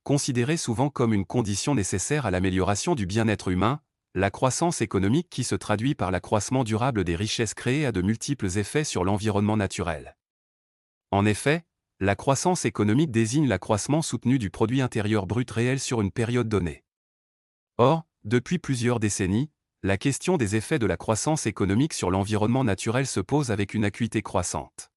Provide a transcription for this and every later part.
considérée souvent comme une condition nécessaire à l'amélioration du bien-être humain, la croissance économique qui se traduit par l'accroissement durable des richesses créées a de multiples effets sur l'environnement naturel. En effet, la croissance économique désigne l'accroissement soutenu du produit intérieur brut réel sur une période donnée. Or, depuis plusieurs décennies, la question des effets de la croissance économique sur l'environnement naturel se pose avec une acuité croissante.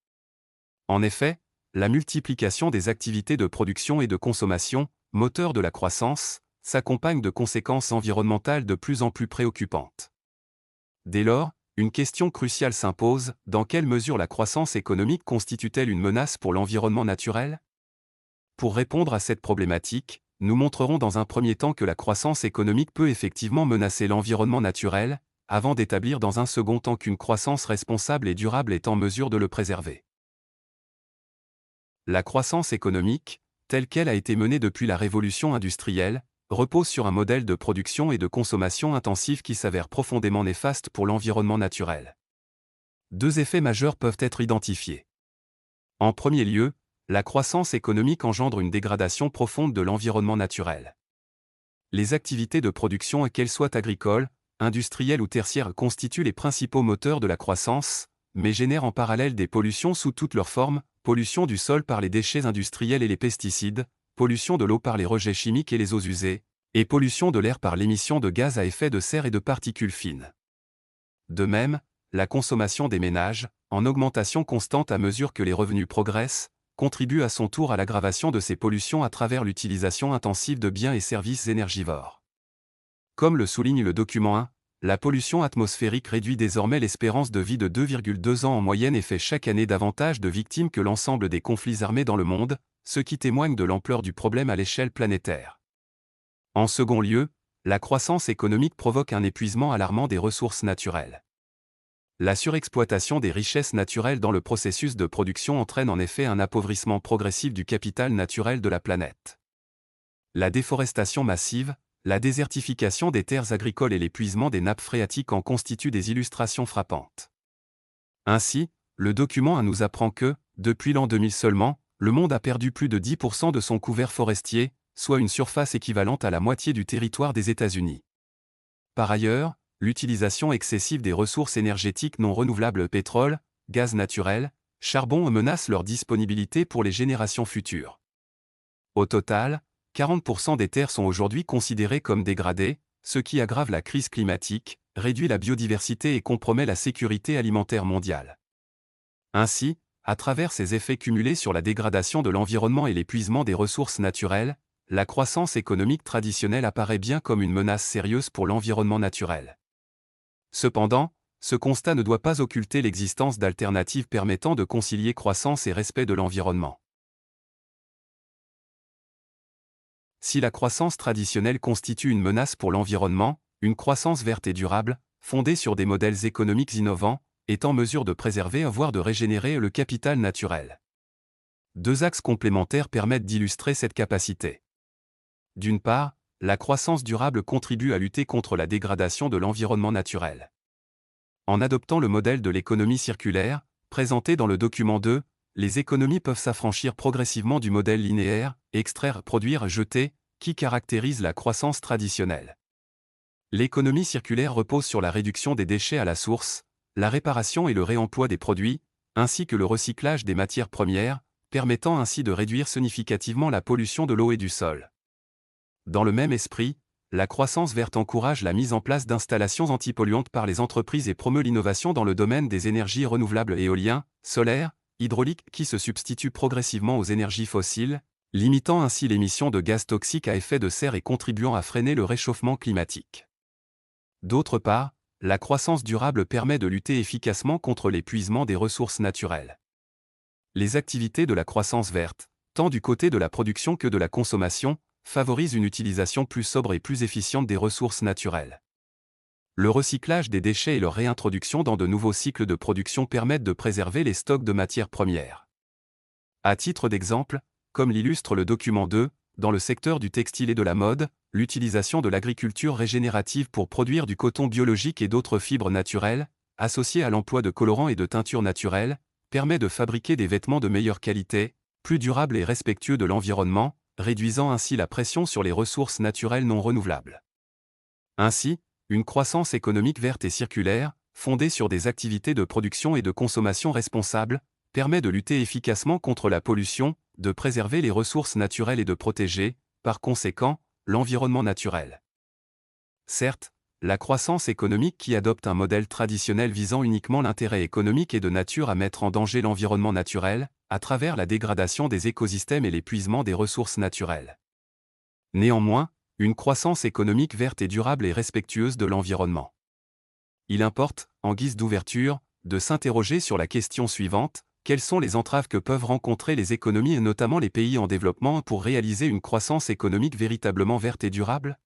En effet, la multiplication des activités de production et de consommation, moteur de la croissance, s'accompagne de conséquences environnementales de plus en plus préoccupantes. Dès lors, une question cruciale s'impose: dans quelle mesure la croissance économique constitue-t-elle une menace pour l'environnement naturel? Pour répondre à cette problématique, nous montrerons dans un premier temps que la croissance économique peut effectivement menacer l'environnement naturel, avant d'établir dans un second temps qu'une croissance responsable et durable est en mesure de le préserver. La croissance économique, telle qu'elle a été menée depuis la révolution industrielle, repose sur un modèle de production et de consommation intensive qui s'avère profondément néfaste pour l'environnement naturel. Deux effets majeurs peuvent être identifiés. En premier lieu, la croissance économique engendre une dégradation profonde de l'environnement naturel. Les activités de production, qu'elles soient agricoles, industrielles ou tertiaires, constituent les principaux moteurs de la croissance, mais génèrent en parallèle des pollutions sous toutes leurs formes: pollution du sol par les déchets industriels et les pesticides, pollution de l'eau par les rejets chimiques et les eaux usées, et pollution de l'air par l'émission de gaz à effet de serre et de particules fines. De même, la consommation des ménages, en augmentation constante à mesure que les revenus progressent, contribue à son tour à l'aggravation de ces pollutions à travers l'utilisation intensive de biens et services énergivores. Comme le souligne le document 1, la pollution atmosphérique réduit désormais l'espérance de vie de 2,2 ans en moyenne et fait chaque année davantage de victimes que l'ensemble des conflits armés dans le monde, ce qui témoigne de l'ampleur du problème à l'échelle planétaire. En second lieu, la croissance économique provoque un épuisement alarmant des ressources naturelles. La surexploitation des richesses naturelles dans le processus de production entraîne en effet un appauvrissement progressif du capital naturel de la planète. La déforestation massive, la désertification des terres agricoles et l'épuisement des nappes phréatiques en constituent des illustrations frappantes. Ainsi, le document 1 nous apprend que, depuis l'an 2000 seulement, le monde a perdu plus de 10% de son couvert forestier, soit une surface équivalente à la moitié du territoire des États-Unis. Par ailleurs, l'utilisation excessive des ressources énergétiques non renouvelables, pétrole, gaz naturel, charbon, menace leur disponibilité pour les générations futures. Au total, 40% des terres sont aujourd'hui considérées comme dégradées, ce qui aggrave la crise climatique, réduit la biodiversité et compromet la sécurité alimentaire mondiale. Ainsi, à travers ces effets cumulés sur la dégradation de l'environnement et l'épuisement des ressources naturelles, la croissance économique traditionnelle apparaît bien comme une menace sérieuse pour l'environnement naturel. Cependant, ce constat ne doit pas occulter l'existence d'alternatives permettant de concilier croissance et respect de l'environnement. Si la croissance traditionnelle constitue une menace pour l'environnement, une croissance verte et durable, fondée sur des modèles économiques innovants, est en mesure de préserver voire de régénérer le capital naturel. Deux axes complémentaires permettent d'illustrer cette capacité. D'une part, la croissance durable contribue à lutter contre la dégradation de l'environnement naturel. En adoptant le modèle de l'économie circulaire, présenté dans le document 2, les économies peuvent s'affranchir progressivement du modèle linéaire, extraire, produire, jeter, qui caractérise la croissance traditionnelle. L'économie circulaire repose sur la réduction des déchets à la source, la réparation et le réemploi des produits, ainsi que le recyclage des matières premières, permettant ainsi de réduire significativement la pollution de l'eau et du sol. Dans le même esprit, la croissance verte encourage la mise en place d'installations antipolluantes par les entreprises et promeut l'innovation dans le domaine des énergies renouvelables, éolien, solaire, hydraulique, qui se substituent progressivement aux énergies fossiles, limitant ainsi l'émission de gaz toxiques à effet de serre et contribuant à freiner le réchauffement climatique. D'autre part, la croissance durable permet de lutter efficacement contre l'épuisement des ressources naturelles. Les activités de la croissance verte, tant du côté de la production que de la consommation, favorisent une utilisation plus sobre et plus efficiente des ressources naturelles. Le recyclage des déchets et leur réintroduction dans de nouveaux cycles de production permettent de préserver les stocks de matières premières. À titre d'exemple, comme l'illustre le document 2, dans le secteur du textile et de la mode, l'utilisation de l'agriculture régénérative pour produire du coton biologique et d'autres fibres naturelles, associée à l'emploi de colorants et de teintures naturelles, permet de fabriquer des vêtements de meilleure qualité, plus durables et respectueux de l'environnement, réduisant ainsi la pression sur les ressources naturelles non renouvelables. Ainsi, une croissance économique verte et circulaire, fondée sur des activités de production et de consommation responsables, permet de lutter efficacement contre la pollution, de préserver les ressources naturelles et de protéger, par conséquent, l'environnement naturel. Certes, la croissance économique qui adopte un modèle traditionnel visant uniquement l'intérêt économique est de nature à mettre en danger l'environnement naturel, à travers la dégradation des écosystèmes et l'épuisement des ressources naturelles. Néanmoins, une croissance économique verte et durable est respectueuse de l'environnement. Il importe, en guise d'ouverture, de s'interroger sur la question suivante: quelles sont les entraves que peuvent rencontrer les économies et notamment les pays en développement pour réaliser une croissance économique véritablement verte et durable ?